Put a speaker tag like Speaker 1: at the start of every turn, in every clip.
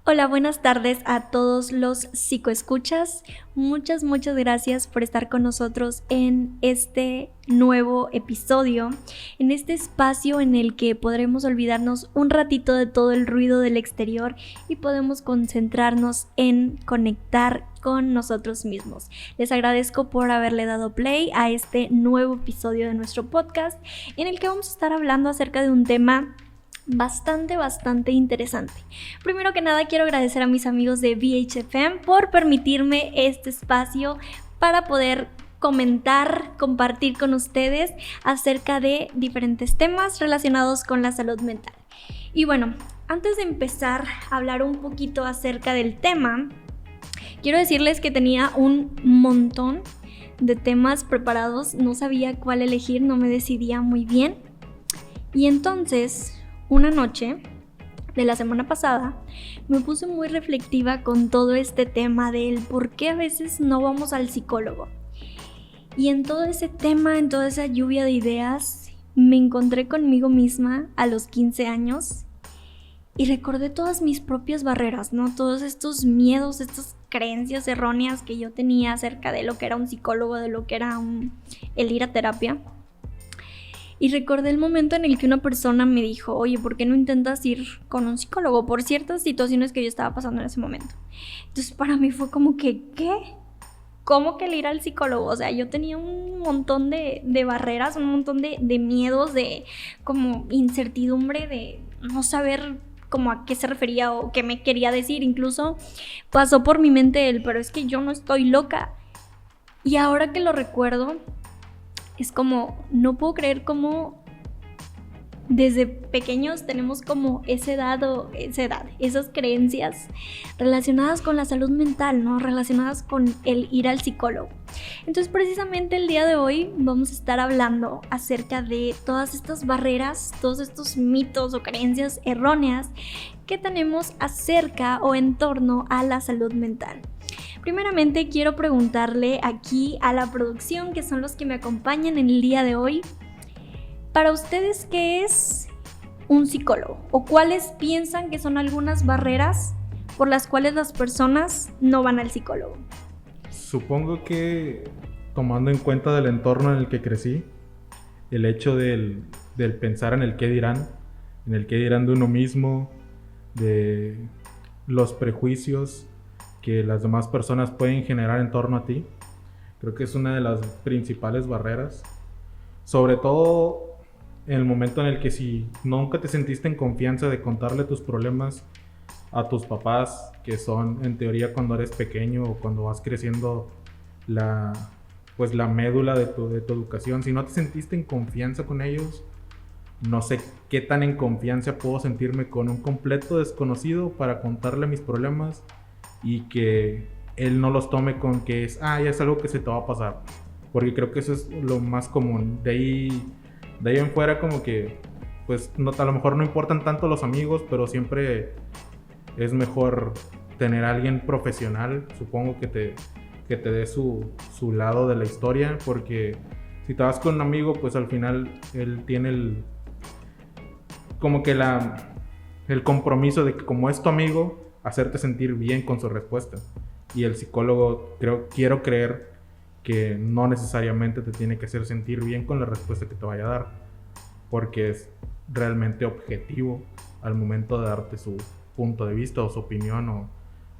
Speaker 1: Hola, buenas tardes a todos los psicoescuchas. Muchas gracias por estar con nosotros en este nuevo episodio, en este espacio en el que podremos olvidarnos un ratito de todo el ruido del exterior y podemos concentrarnos en conectar con nosotros mismos. Les agradezco por haberle dado play a este nuevo episodio de nuestro podcast, en el que vamos a estar hablando acerca de un tema bastante interesante. Primero que nada, quiero agradecer a mis amigos de VHFM por permitirme este espacio para poder comentar, compartir con ustedes acerca de diferentes temas relacionados con la salud mental. Y bueno, antes de empezar a hablar un poquito acerca del tema, quiero decirles que tenía un montón de temas preparados, no sabía cuál elegir, no me decidía muy bien. Y entonces, una noche de la semana pasada me puse muy reflexiva con todo este tema del por qué a veces no vamos al psicólogo. Y en todo ese tema, en toda esa lluvia de ideas, me encontré conmigo misma a los 15 años y recordé todas mis propias barreras, ¿no? Todos estos miedos, estas creencias erróneas que yo tenía acerca de lo que era un psicólogo, de lo que era el ir a terapia. Y recordé el momento en el que una persona me dijo, oye, ¿por qué no intentas ir con un psicólogo? Por ciertas situaciones que yo estaba pasando en ese momento. Entonces para mí fue como que, ¿qué? ¿Cómo que el ir al psicólogo? O sea, yo tenía un montón de barreras, un montón de miedos, de como incertidumbre, de no saber como a qué se refería o qué me quería decir. Incluso pasó por mi mente pero es que yo no estoy loca. Y ahora que lo recuerdo, es como, no puedo creer cómo desde pequeños tenemos como esa edad, esas creencias relacionadas con la salud mental, ¿no? Relacionadas con el ir al psicólogo. Entonces, precisamente el día de hoy vamos a estar hablando acerca de todas estas barreras, todos estos mitos o creencias erróneas que tenemos acerca o en torno a la salud mental. Primeramente quiero preguntarle aquí a la producción, que son los que me acompañan en el día de hoy, para ustedes, ¿qué es un psicólogo? ¿O cuáles piensan que son algunas barreras por las cuales las personas no van al psicólogo?
Speaker 2: Supongo que, tomando en cuenta del entorno en el que crecí, el hecho del pensar en el qué dirán de uno mismo, de los prejuicios que las demás personas pueden generar en torno a ti, creo que es una de las principales barreras. Sobre todo en el momento en el que si nunca te sentiste en confianza de contarle tus problemas a tus papás, que son en teoría cuando eres pequeño o cuando vas creciendo la médula de tu educación, si no te sentiste en confianza con ellos, no sé qué tan en confianza puedo sentirme con un completo desconocido para contarle mis problemas y que él no los tome con que ya es algo que se te va a pasar, porque creo que eso es lo más común. De ahí en fuera, como que pues no, a lo mejor no importan tanto los amigos, pero siempre es mejor tener a alguien profesional, supongo, que te dé su lado de la historia, porque si te vas con un amigo, pues al final él tiene el compromiso de que, como es tu amigo, hacerte sentir bien con su respuesta. Y el psicólogo, quiero creer que no necesariamente te tiene que hacer sentir bien con la respuesta que te vaya a dar, porque es realmente objetivo al momento de darte su punto de vista o su opinión o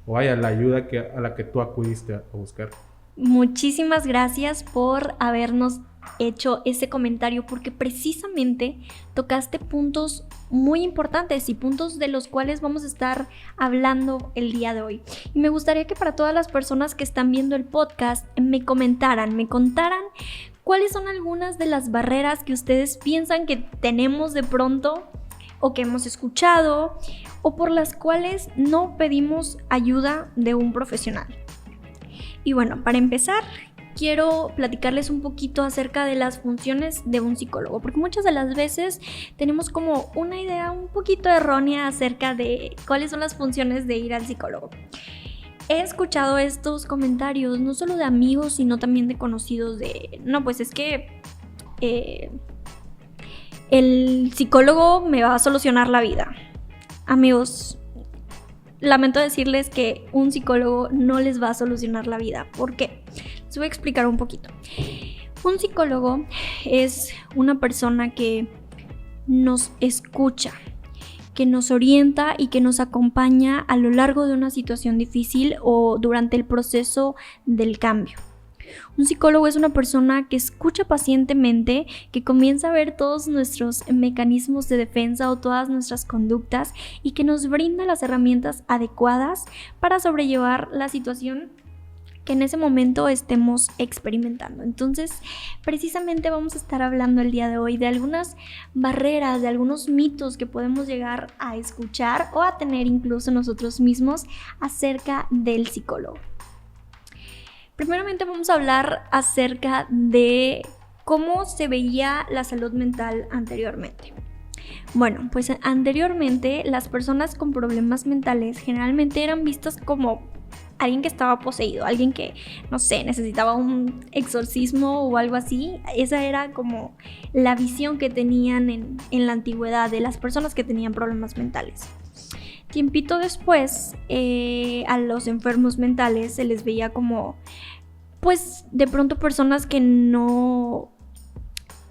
Speaker 2: vaya, la ayuda a la que tú acudiste a buscar.
Speaker 1: Muchísimas gracias por habernos hecho ese comentario, porque precisamente tocaste puntos muy importantes y puntos de los cuales vamos a estar hablando el día de hoy. Y me gustaría que para todas las personas que están viendo el podcast me contaran cuáles son algunas de las barreras que ustedes piensan que tenemos de pronto o que hemos escuchado o por las cuales no pedimos ayuda de un profesional. Y bueno, para empezar, quiero platicarles un poquito acerca de las funciones de un psicólogo, porque muchas de las veces tenemos como una idea un poquito errónea acerca de cuáles son las funciones de ir al psicólogo. he escuchado estos comentarios, no solo de amigos, sino también de conocidos de, no, pues es que el psicólogo me va a solucionar la vida. Amigos, lamento decirles que un psicólogo no les va a solucionar la vida. ¿Por qué? Les voy a explicar un poquito. Un psicólogo es una persona que nos escucha, que nos orienta y que nos acompaña a lo largo de una situación difícil o durante el proceso del cambio. Un psicólogo es una persona que escucha pacientemente, que comienza a ver todos nuestros mecanismos de defensa o todas nuestras conductas y que nos brinda las herramientas adecuadas para sobrellevar la situación que en ese momento estemos experimentando. Entonces, precisamente vamos a estar hablando el día de hoy de algunas barreras, de algunos mitos que podemos llegar a escuchar o a tener incluso nosotros mismos acerca del psicólogo. Primeramente vamos a hablar acerca de cómo se veía la salud mental anteriormente. Bueno, pues anteriormente las personas con problemas mentales generalmente eran vistas como alguien que estaba poseído, alguien que, no sé, necesitaba un exorcismo o algo así. Esa era como la visión que tenían en la antigüedad de las personas que tenían problemas mentales. Tiempito después, a los enfermos mentales se les veía como, pues, de pronto personas que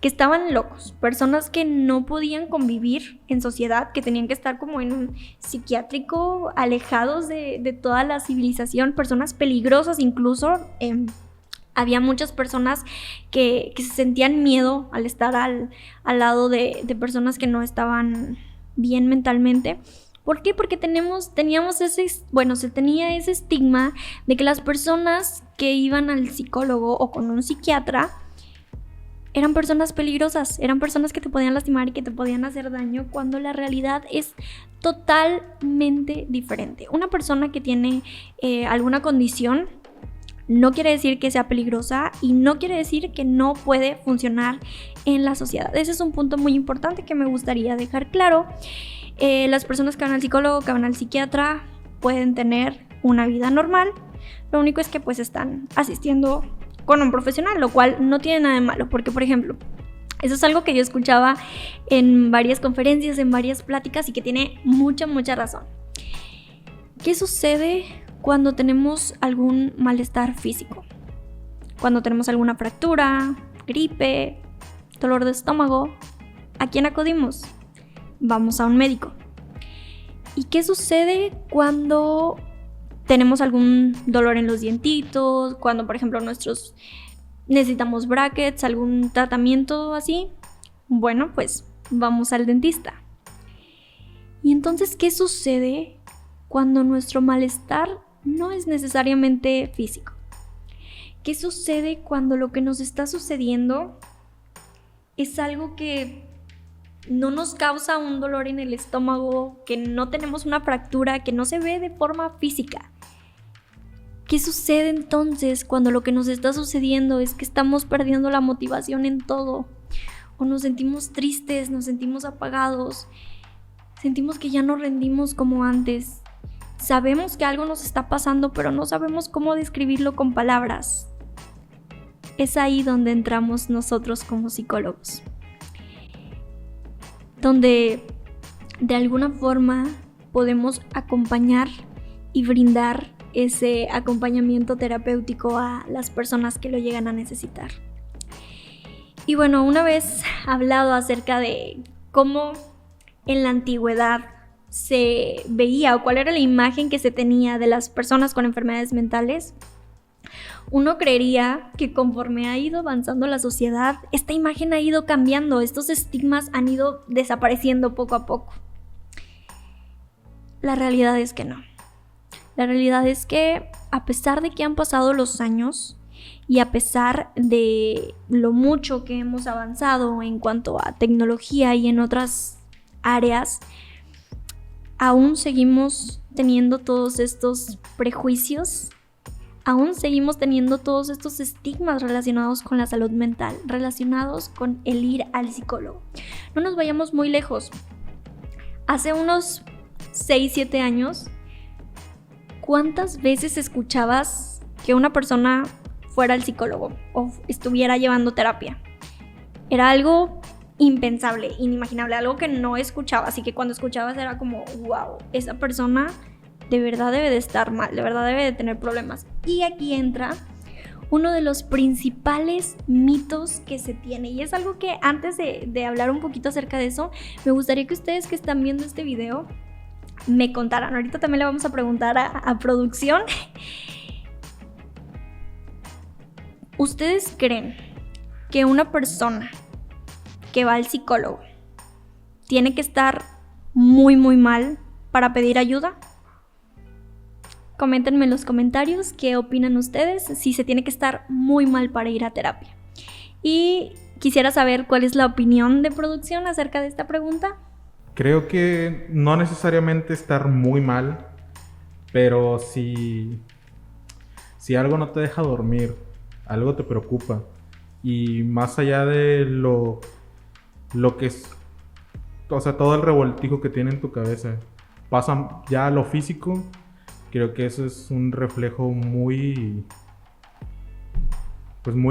Speaker 1: estaban locos, personas que no podían convivir en sociedad, que tenían que estar como en un psiquiátrico, alejados de toda la civilización, personas peligrosas incluso. Había muchas personas que se sentían miedo al estar al lado de personas que no estaban bien mentalmente. ¿Por qué? Porque se tenía ese estigma de que las personas que iban al psicólogo o con un psiquiatra eran personas peligrosas, eran personas que te podían lastimar y que te podían hacer daño, cuando la realidad es totalmente diferente. Una persona que tiene alguna condición no quiere decir que sea peligrosa y no quiere decir que no puede funcionar en la sociedad. Ese es un punto muy importante que me gustaría dejar claro. Las personas que van al psicólogo, que van al psiquiatra, pueden tener una vida normal. Lo único es que pues están asistiendo con un profesional, lo cual no tiene nada de malo, porque por ejemplo, eso es algo que yo escuchaba en varias conferencias, en varias pláticas y que tiene mucha razón. ¿Qué sucede cuando tenemos algún malestar físico? Cuando tenemos alguna fractura, gripe, dolor de estómago, ¿a quién acudimos? Vamos a un médico. ¿Y qué sucede cuando tenemos algún dolor en los dientitos? Cuando, por ejemplo, necesitamos brackets, algún tratamiento así. Bueno, pues vamos al dentista. Y entonces, ¿qué sucede cuando nuestro malestar no es necesariamente físico? ¿Qué sucede cuando lo que nos está sucediendo es algo que no nos causa un dolor en el estómago, que no tenemos una fractura, que no se ve de forma física? ¿Qué sucede entonces cuando lo que nos está sucediendo es que estamos perdiendo la motivación en todo? O nos sentimos tristes, nos sentimos apagados, sentimos que ya no rendimos como antes. Sabemos que algo nos está pasando, pero no sabemos cómo describirlo con palabras. Es ahí donde entramos nosotros como psicólogos, donde de alguna forma podemos acompañar y brindar ese acompañamiento terapéutico a las personas que lo llegan a necesitar. Y bueno, una vez hablado acerca de cómo en la antigüedad se veía o cuál era la imagen que se tenía de las personas con enfermedades mentales, uno creería que conforme ha ido avanzando la sociedad, esta imagen ha ido cambiando, estos estigmas han ido desapareciendo poco a poco. La realidad es que no. La realidad es que a pesar de que han pasado los años y a pesar de lo mucho que hemos avanzado en cuanto a tecnología y en otras áreas, aún seguimos teniendo todos estos prejuicios, aún seguimos teniendo todos estos estigmas relacionados con la salud mental, relacionados con el ir al psicólogo. No nos vayamos muy lejos. Hace unos 6-7 años, ¿cuántas veces escuchabas que una persona fuera al psicólogo o estuviera llevando terapia? Era algo impensable, inimaginable, algo que no escuchabas y que cuando escuchabas era como, wow, esa persona de verdad debe de estar mal, de verdad debe de tener problemas. Y aquí entra uno de los principales mitos que se tiene, y es algo que antes de hablar un poquito acerca de eso, me gustaría que ustedes que están viendo este video me contaran. Ahorita también le vamos a preguntar a producción. ¿Ustedes creen que una persona que va al psicólogo tiene que estar muy mal para pedir ayuda? Coméntenme en los comentarios qué opinan ustedes, si se tiene que estar muy mal para ir a terapia. Y quisiera saber cuál es la opinión de producción acerca de esta pregunta.
Speaker 2: Creo que no necesariamente estar muy mal, pero si algo no te deja dormir, algo te preocupa, y más allá de lo que es, o sea, todo el revoltijo que tiene en tu cabeza, pasa ya a lo físico. Creo que eso es un reflejo muy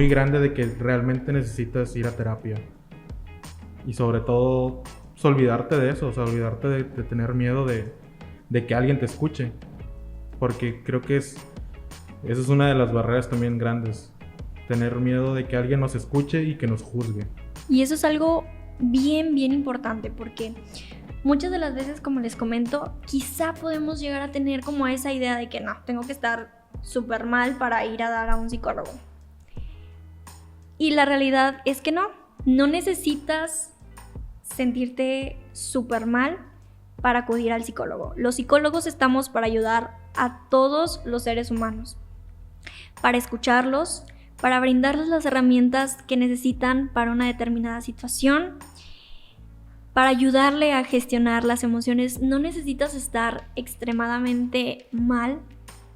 Speaker 2: grande de que realmente necesitas ir a terapia. Y sobre todo, pues, olvidarte de eso, o sea, olvidarte de tener miedo de que alguien te escuche. Porque creo que esa es una de las barreras también grandes. Tener miedo de que alguien nos escuche y que nos juzgue.
Speaker 1: Y eso es algo bien importante, porque muchas de las veces, como les comento, quizá podemos llegar a tener como esa idea de que no, tengo que estar súper mal para ir a dar a un psicólogo. Y la realidad es que no necesitas sentirte súper mal para acudir al psicólogo. Los psicólogos estamos para ayudar a todos los seres humanos, para escucharlos, para brindarles las herramientas que necesitan para una determinada situación, para ayudarle a gestionar las emociones. No necesitas estar extremadamente mal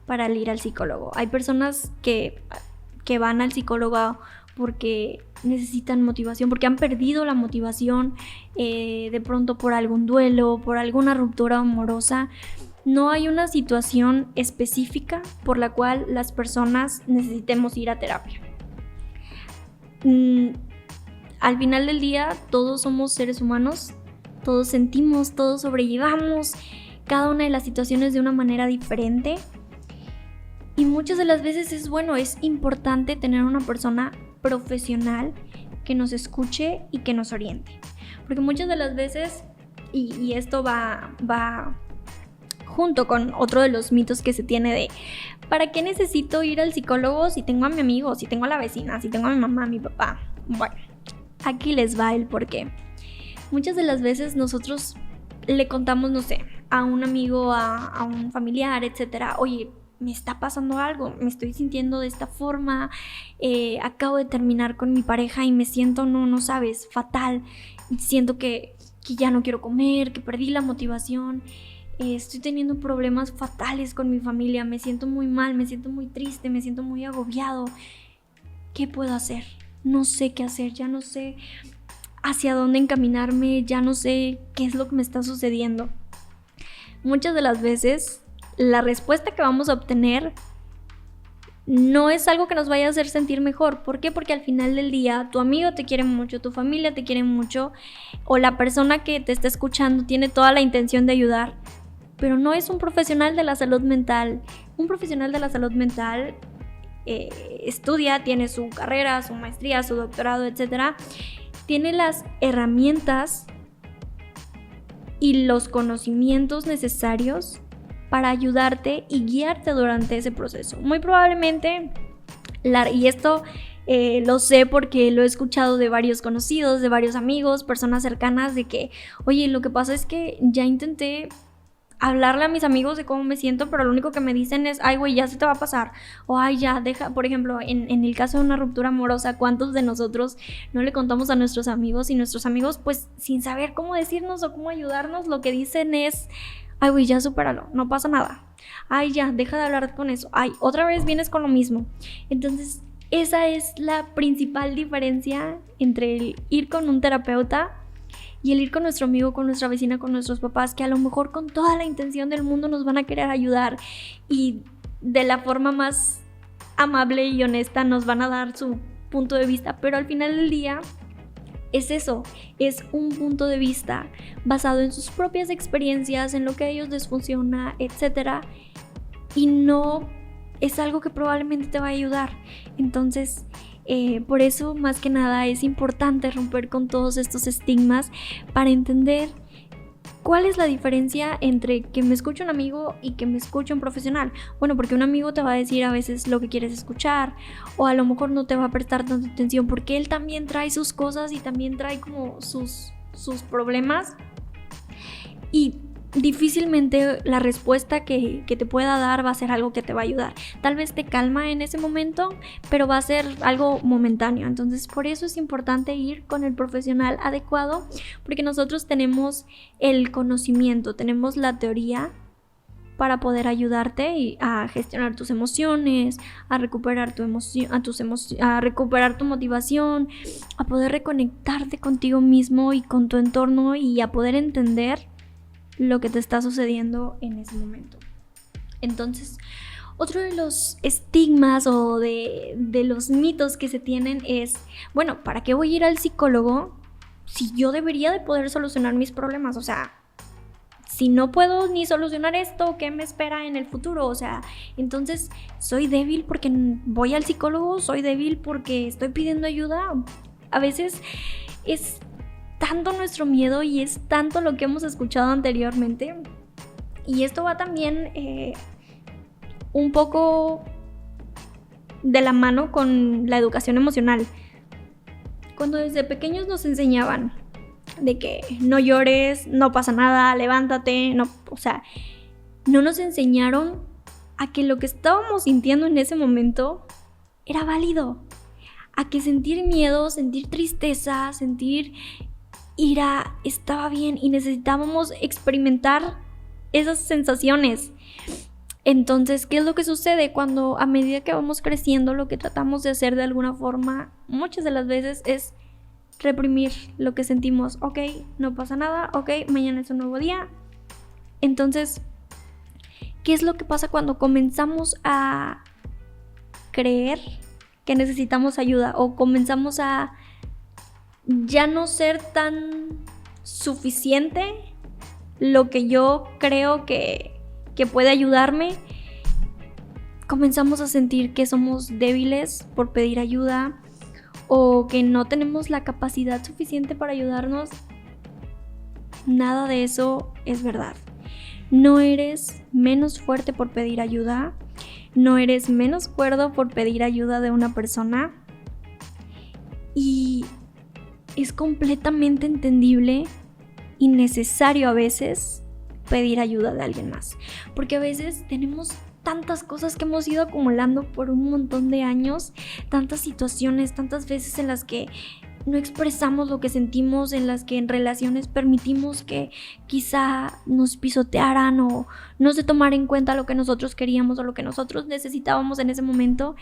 Speaker 1: para ir al psicólogo. Hay personas que van al psicólogo porque necesitan motivación, porque han perdido la motivación, de pronto por algún duelo, por alguna ruptura amorosa. No hay una situación específica por la cual las personas necesitemos ir a terapia. Al final del día, todos somos seres humanos, todos sentimos, todos sobrellevamos cada una de las situaciones de una manera diferente. Y muchas de las veces es importante tener una persona profesional que nos escuche y que nos oriente. Porque muchas de las veces, y esto va junto con otro de los mitos que se tiene de ¿para qué necesito ir al psicólogo si tengo a mi amigo, si tengo a la vecina, si tengo a mi mamá, a mi papá? Bueno, aquí les va el porqué. Muchas de las veces nosotros le contamos, no sé, a un amigo, a un familiar, etcétera, oye, me está pasando algo, me estoy sintiendo de esta forma, acabo de terminar con mi pareja y me siento, no sabes, fatal, siento que ya no quiero comer, que perdí la motivación, estoy teniendo problemas fatales con mi familia, me siento muy mal, me siento muy triste, me siento muy agobiado. ¿Qué puedo hacer? No sé qué hacer, ya no sé hacia dónde encaminarme, ya no sé qué es lo que me está sucediendo. Muchas de las veces la respuesta que vamos a obtener no es algo que nos vaya a hacer sentir mejor. ¿Por qué? Porque al final del día tu amigo te quiere mucho, tu familia te quiere mucho, o la persona que te está escuchando tiene toda la intención de ayudar, pero no es un profesional de la salud mental. Un profesional de la salud mental estudia, tiene su carrera, su maestría, su doctorado, etc. Tiene las herramientas y los conocimientos necesarios para ayudarte y guiarte durante ese proceso. Muy probablemente, y esto lo sé porque lo he escuchado de varios conocidos, de varios amigos, personas cercanas, de que, oye, lo que pasa es que ya intenté hablarle a mis amigos de cómo me siento, pero lo único que me dicen es, ay, güey, ya se te va a pasar, o ay, ya, deja. Por ejemplo, en el caso de una ruptura amorosa, ¿cuántos de nosotros no le contamos a nuestros amigos? Y nuestros amigos, pues, sin saber cómo decirnos o cómo ayudarnos, lo que dicen es, ay, güey, ya supéralo, no pasa nada, ay, ya, deja de hablar con eso, ay, otra vez vienes con lo mismo. Entonces, esa es la principal diferencia entre el ir con un terapeuta Y el ir con nuestro amigo, con nuestra vecina, con nuestros papás, que a lo mejor con toda la intención del mundo nos van a querer ayudar y de la forma más amable y honesta nos van a dar su punto de vista, pero al final del día es eso, es un punto de vista basado en sus propias experiencias, en lo que a ellos les funciona, etc. Y no es algo que probablemente te va a ayudar. Entonces, por eso más que nada es importante romper con todos estos estigmas para entender ¿cuál es la diferencia entre que me escuche un amigo y que me escuche un profesional? Bueno, porque un amigo te va a decir a veces lo que quieres escuchar, o a lo mejor no te va a prestar tanta atención porque él también trae sus cosas y también trae como sus problemas, y difícilmente la respuesta que te pueda dar va a ser algo que te va a ayudar. Tal vez te calma en ese momento, pero va a ser algo momentáneo. Entonces, por eso es importante ir con el profesional adecuado, porque nosotros tenemos el conocimiento, tenemos la teoría para poder ayudarte a gestionar tus emociones, a recuperar a recuperar tu motivación, a poder reconectarte contigo mismo y con tu entorno y a poder entender lo que te está sucediendo en ese momento. Entonces, otro de los estigmas o de los mitos que se tienen es, bueno, ¿para qué voy a ir al psicólogo si yo debería de poder solucionar mis problemas? O sea, si no puedo ni solucionar esto, ¿qué me espera en el futuro? O sea, entonces, ¿soy débil porque voy al psicólogo? ¿Soy débil porque estoy pidiendo ayuda? A veces es tanto nuestro miedo y es tanto lo que hemos escuchado anteriormente, y esto va también un poco de la mano con la educación emocional. Cuando desde pequeños nos enseñaban de que no llores, no pasa nada, levántate, no, o sea, no nos enseñaron a que lo que estábamos sintiendo en ese momento era válido, a que sentir miedo, sentir tristeza, sentir ira estaba bien y necesitábamos experimentar esas sensaciones. Entonces, ¿qué es lo que sucede? Cuando a medida que vamos creciendo, lo que tratamos de hacer de alguna forma, muchas de las veces, es reprimir lo que sentimos. Ok, no pasa nada, ok, mañana es un nuevo día. Entonces, ¿qué es lo que pasa cuando comenzamos a creer que necesitamos ayuda o comenzamos a ya no ser tan suficiente lo que yo creo que puede ayudarme? Comenzamos a sentir que somos débiles por pedir ayuda o que no tenemos la capacidad suficiente para ayudarnos. Nada de eso es verdad. No eres menos fuerte por pedir ayuda, no eres menos cuerdo por pedir ayuda de una persona, y es completamente entendible y necesario a veces pedir ayuda de alguien más, porque a veces tenemos tantas cosas que hemos ido acumulando por un montón de años, tantas situaciones, tantas veces en las que no expresamos lo que sentimos, en las que en relaciones permitimos que quizá nos pisotearan o no se tomara en cuenta lo que nosotros queríamos o lo que nosotros necesitábamos en ese momento,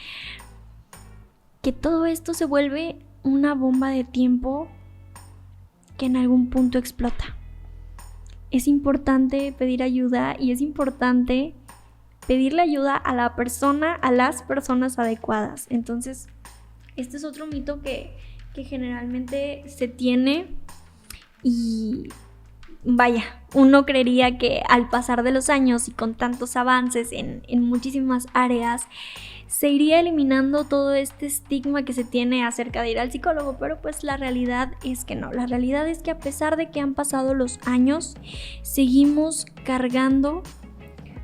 Speaker 1: que todo esto se vuelve una bomba de tiempo que en algún punto explota. Es importante pedir ayuda y es importante pedirle ayuda a la persona, a las personas adecuadas. Entonces, este es otro mito que generalmente se tiene, y vaya, uno creería que al pasar de los años y con tantos avances en muchísimas áreas, se iría eliminando todo este estigma que se tiene acerca de ir al psicólogo, pero pues la realidad es que no. La realidad es que a pesar de que han pasado los años, seguimos cargando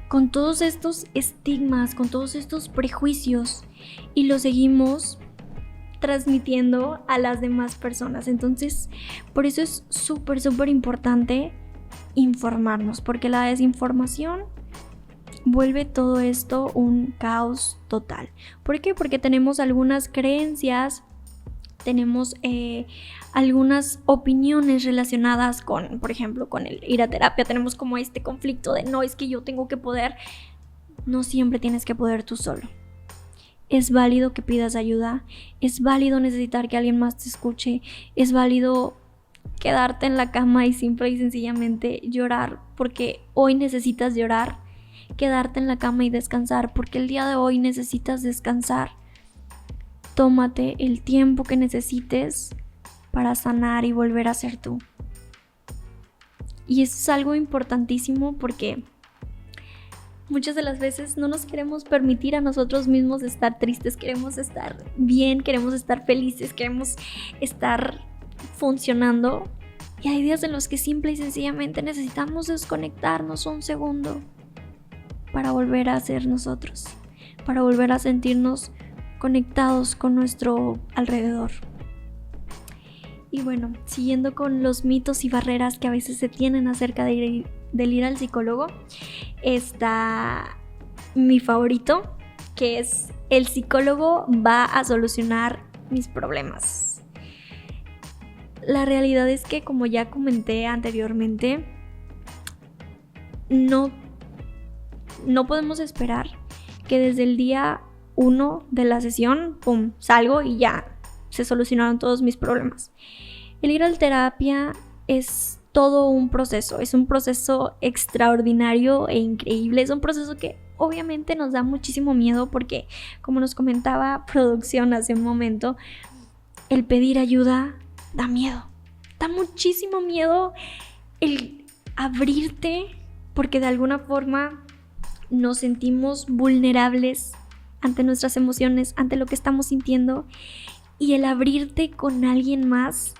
Speaker 1: con todos estos estigmas, con todos estos prejuicios, y los seguimos transmitiendo a las demás personas. Entonces, por eso es súper, súper importante informarnos, porque la desinformación vuelve todo esto un caos total. ¿Por qué? Porque tenemos algunas creencias, tenemos algunas opiniones relacionadas con, por ejemplo, con el ir a terapia. Tenemos como este conflicto de no, es que yo tengo que poder. No siempre tienes que poder tú solo. Es válido que pidas ayuda, es válido necesitar que alguien más te escuche, es válido quedarte en la cama y simple y sencillamente llorar porque hoy necesitas llorar, quedarte en la cama y descansar porque el día de hoy necesitas descansar. Tómate el tiempo que necesites para sanar y volver a ser tú. Y eso es algo importantísimo porque muchas de las veces no nos queremos permitir a nosotros mismos estar tristes, queremos estar bien, queremos estar felices, queremos estar funcionando. Y hay días en los que simple y sencillamente necesitamos desconectarnos un segundo para volver a ser nosotros, para volver a sentirnos conectados con nuestro alrededor. Y bueno, siguiendo con los mitos y barreras que a veces se tienen acerca del ir al psicólogo, está mi favorito, que es: el psicólogo va a solucionar mis problemas. La realidad es que, como ya comenté anteriormente, no podemos esperar que desde el día 1 de la sesión, pum, salgo y ya se solucionaron todos mis problemas. El ir a la terapia es todo un proceso, es un proceso extraordinario e increíble, es un proceso que obviamente nos da muchísimo miedo porque, como nos comentaba producción hace un momento, el pedir ayuda da miedo, da muchísimo miedo el abrirte porque de alguna forma nos sentimos vulnerables ante nuestras emociones, ante lo que estamos sintiendo, y el abrirte con alguien más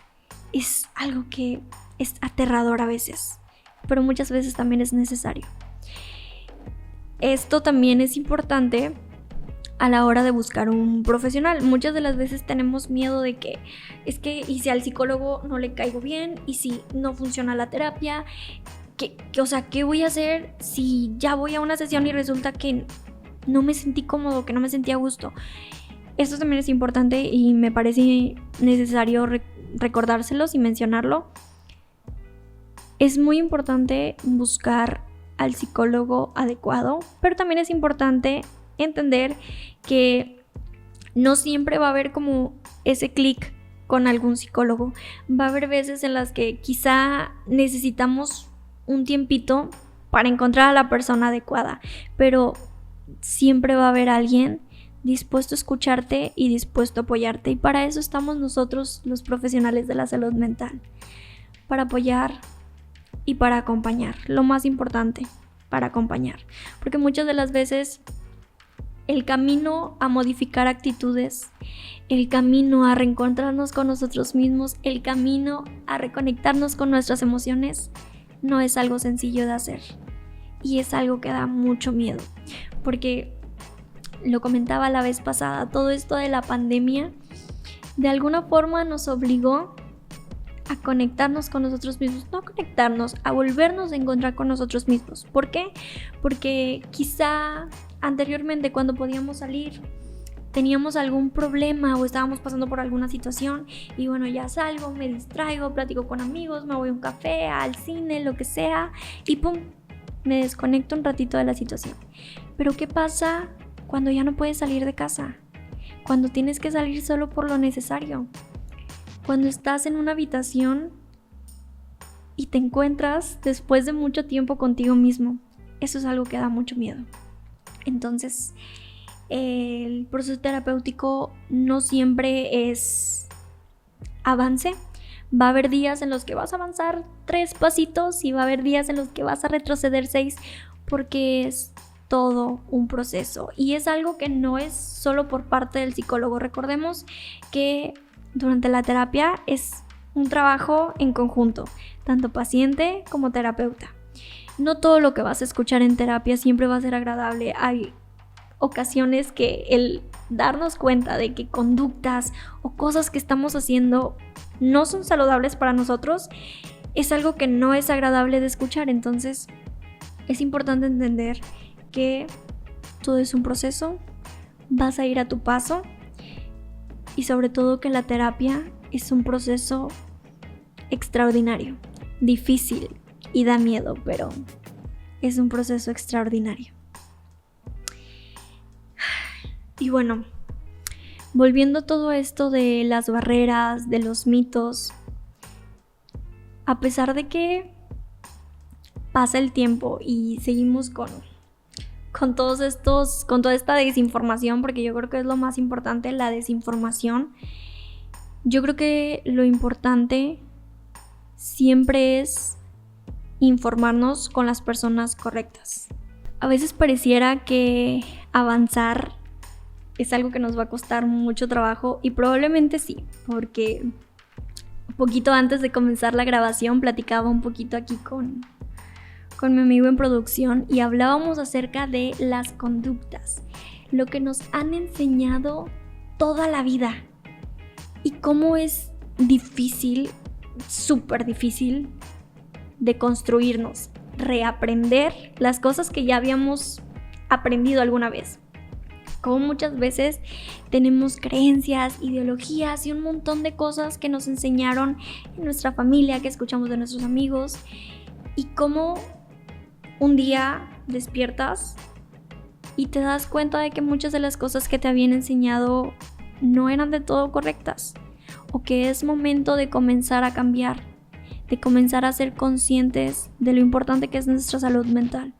Speaker 1: es algo que es aterrador a veces, pero muchas veces también es necesario. Esto también es importante a la hora de buscar un profesional. Muchas de las veces tenemos miedo de que y si al psicólogo no le caigo bien, y si no funciona la terapia, ¿qué voy a hacer si ya voy a una sesión y resulta que no me sentí cómodo, que no me sentí a gusto? Esto también es importante y me parece necesario recordárselos y mencionarlo. Es muy importante buscar al psicólogo adecuado, pero también es importante entender que no siempre va a haber como ese clic con algún psicólogo. Va a haber veces en las que quizá necesitamos un tiempito para encontrar a la persona adecuada, pero siempre va a haber alguien dispuesto a escucharte y dispuesto a apoyarte, y para eso estamos nosotros, los profesionales de la salud mental, para apoyar y para acompañar. Lo más importante, para acompañar, porque muchas de las veces el camino a modificar actitudes, el camino a reencontrarnos con nosotros mismos, el camino a reconectarnos con nuestras emociones, no es algo sencillo de hacer, y es algo que da mucho miedo, porque lo comentaba la vez pasada, todo esto de la pandemia de alguna forma nos obligó a conectarnos con nosotros mismos, no a conectarnos, a volvernos a encontrar con nosotros mismos. ¿Por qué? Porque quizá anteriormente, cuando podíamos salir, teníamos algún problema o estábamos pasando por alguna situación y bueno, ya salgo, me distraigo, platico con amigos, me voy a un café, al cine, lo que sea, y pum, me desconecto un ratito de la situación. Pero ¿qué pasa cuando ya no puedes salir de casa? Cuando tienes que salir solo por lo necesario. Cuando estás en una habitación y te encuentras después de mucho tiempo contigo mismo. Eso es algo que da mucho miedo. Entonces, el proceso terapéutico no siempre es avance. Va a haber días en los que vas a avanzar 3 pasitos y va a haber días en los que vas a retroceder 6, porque es todo un proceso y es algo que no es solo por parte del psicólogo. Recordemos que durante la terapia es un trabajo en conjunto, tanto paciente como terapeuta. No todo lo que vas a escuchar en terapia siempre va a ser agradable. Hay ocasiones que el darnos cuenta de que conductas o cosas que estamos haciendo no son saludables para nosotros es algo que no es agradable de escuchar. Entonces es importante entender que todo es un proceso, vas a ir a tu paso y sobre todo que la terapia es un proceso extraordinario, difícil y da miedo, pero es un proceso extraordinario. Y bueno, volviendo a todo esto de las barreras, de los mitos, a pesar de que pasa el tiempo y seguimos con toda esta desinformación, porque yo creo que es lo más importante, la desinformación. Yo creo que lo importante siempre es informarnos con las personas correctas. A veces pareciera que avanzar es algo que nos va a costar mucho trabajo, y probablemente sí, porque un poquito antes de comenzar la grabación platicaba un poquito aquí con mi amigo en producción y hablábamos acerca de las conductas, lo que nos han enseñado toda la vida y cómo es difícil, súper difícil de construirnos, reaprender las cosas que ya habíamos aprendido alguna vez. Como muchas veces tenemos creencias, ideologías y un montón de cosas que nos enseñaron en nuestra familia, que escuchamos de nuestros amigos, y cómo un día despiertas y te das cuenta de que muchas de las cosas que te habían enseñado no eran de todo correctas, o que es momento de comenzar a cambiar, de comenzar a ser conscientes de lo importante que es nuestra salud mental,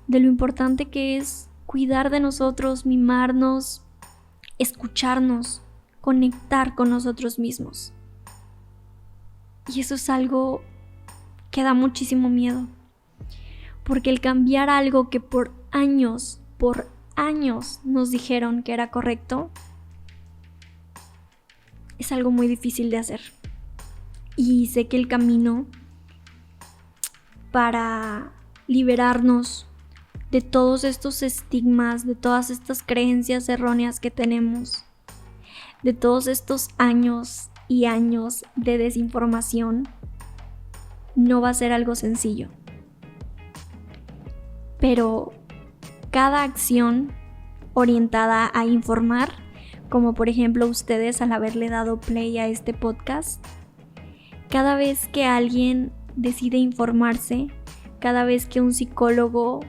Speaker 1: de lo importante que es cuidar de nosotros, mimarnos, escucharnos, conectar con nosotros mismos. Y eso es algo que da muchísimo miedo, porque el cambiar algo que por años nos dijeron que era correcto, es algo muy difícil de hacer. Y sé que el camino para liberarnos de todos estos estigmas, de todas estas creencias erróneas que tenemos, de todos estos años y años de desinformación, no va a ser algo sencillo. Pero cada acción orientada a informar, como por ejemplo ustedes al haberle dado play a este podcast, cada vez que alguien decide informarse, cada vez que un psicólogo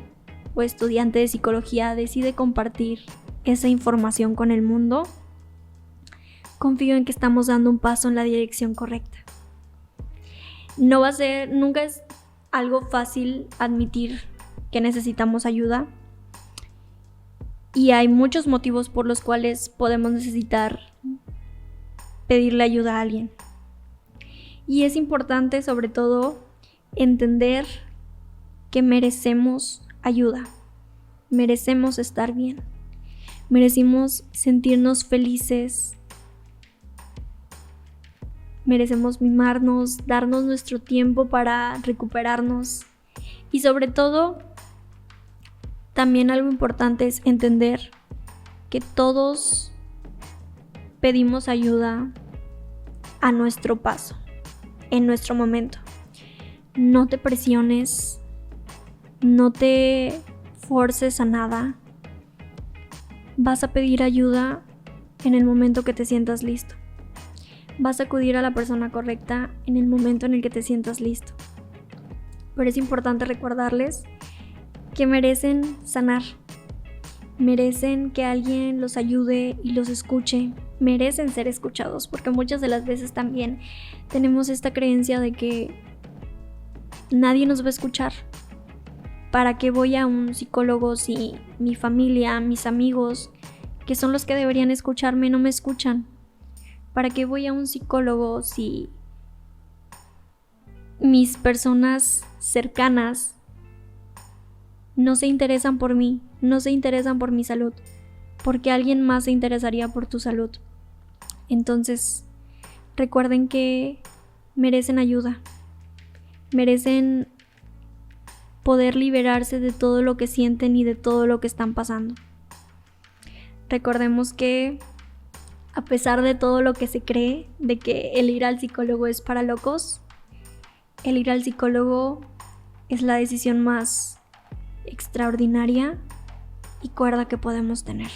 Speaker 1: o estudiante de psicología decide compartir esa información con el mundo, confío en que estamos dando un paso en la dirección correcta. Nunca es algo fácil admitir que necesitamos ayuda, y hay muchos motivos por los cuales podemos necesitar pedirle ayuda a alguien. Y es importante, sobre todo, entender que merecemos ayuda, merecemos estar bien, merecemos sentirnos felices, merecemos mimarnos, darnos nuestro tiempo para recuperarnos. Y sobre todo, también algo importante es entender que todos pedimos ayuda a nuestro paso, en nuestro momento. No te presiones, no te forces a nada. Vas a pedir ayuda en el momento que te sientas listo. Vas a acudir a la persona correcta en el momento en el que te sientas listo. Pero es importante recordarles que merecen sanar, merecen que alguien los ayude y los escuche, merecen ser escuchados, porque muchas de las veces también tenemos esta creencia de que nadie nos va a escuchar. ¿Para qué voy a un psicólogo si mi familia, mis amigos, que son los que deberían escucharme, no me escuchan? ¿Para qué voy a un psicólogo si mis personas cercanas no se interesan por mí, no se interesan por mi salud? Porque alguien más se interesaría por tu salud. Entonces, recuerden que merecen ayuda, merecen poder liberarse de todo lo que sienten y de todo lo que están pasando. Recordemos que a pesar de todo lo que se cree de que el ir al psicólogo es para locos, el ir al psicólogo es la decisión más extraordinaria y cuerda que podemos tener.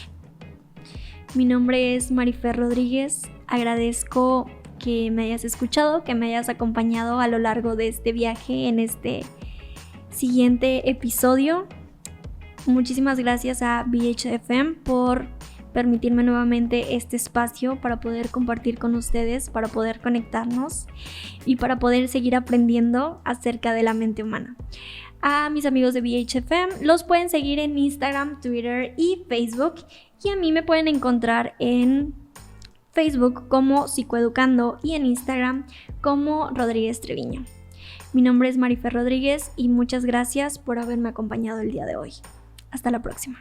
Speaker 1: Mi nombre es Marifer Rodríguez. Agradezco que me hayas escuchado, que me hayas acompañado a lo largo de este viaje en este siguiente episodio. Muchísimas gracias a BHFM por permitirme nuevamente este espacio para poder compartir con ustedes, para poder conectarnos y para poder seguir aprendiendo acerca de la mente humana. A mis amigos de BHFM los pueden seguir en Instagram, Twitter y Facebook, y a mí me pueden encontrar en Facebook como Psicoeducando y en Instagram como Rodríguez Treviño. Mi nombre es Marifer Rodríguez y muchas gracias por haberme acompañado el día de hoy. Hasta la próxima.